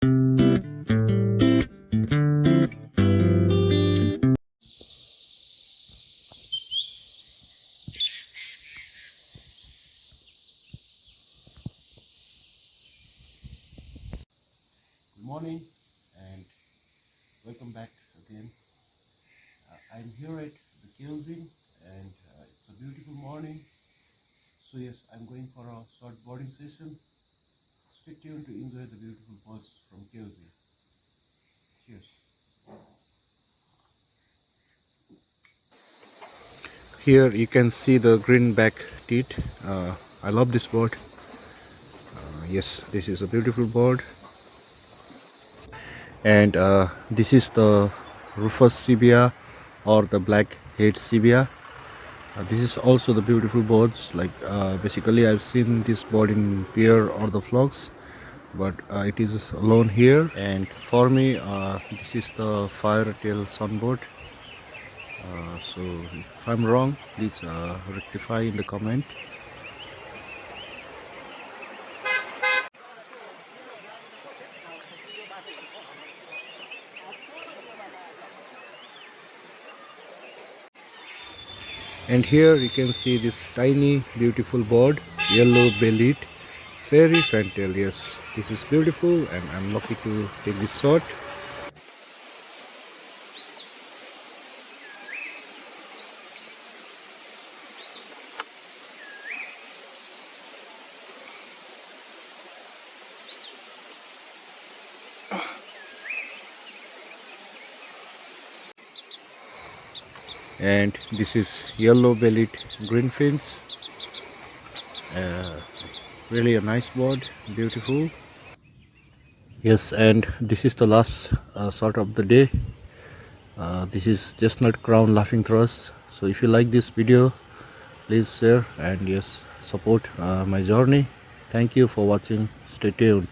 Good morning and welcome back again. I'm here at the Kewzing and it's a beautiful morning. So yes, I'm going for a short boarding session. Stay tuned to enjoy the beautiful birds from Kewzing. Cheers. Here you can see the greenback teat. I love this bird. Yes, this is a beautiful bird. And this is the rufous cibia or the black-head cibia. This is also the beautiful birds. Basically I've seen this bird in pair or the flocks, but it is alone here. And for me this is the fire-tail sunbird. So if I'm wrong, please rectify in the comment. And here you can see this tiny beautiful bird, yellow bellied fairy fantail. Yes, this is beautiful and I'm lucky to take this shot. And this is yellow bellied greenfinch. Really a nice bird, beautiful. Yes, and this is the last shot of the day. This is chestnut crown laughing thrush. So if you like this video, please share and yes, support my journey. Thank you for watching. Stay tuned.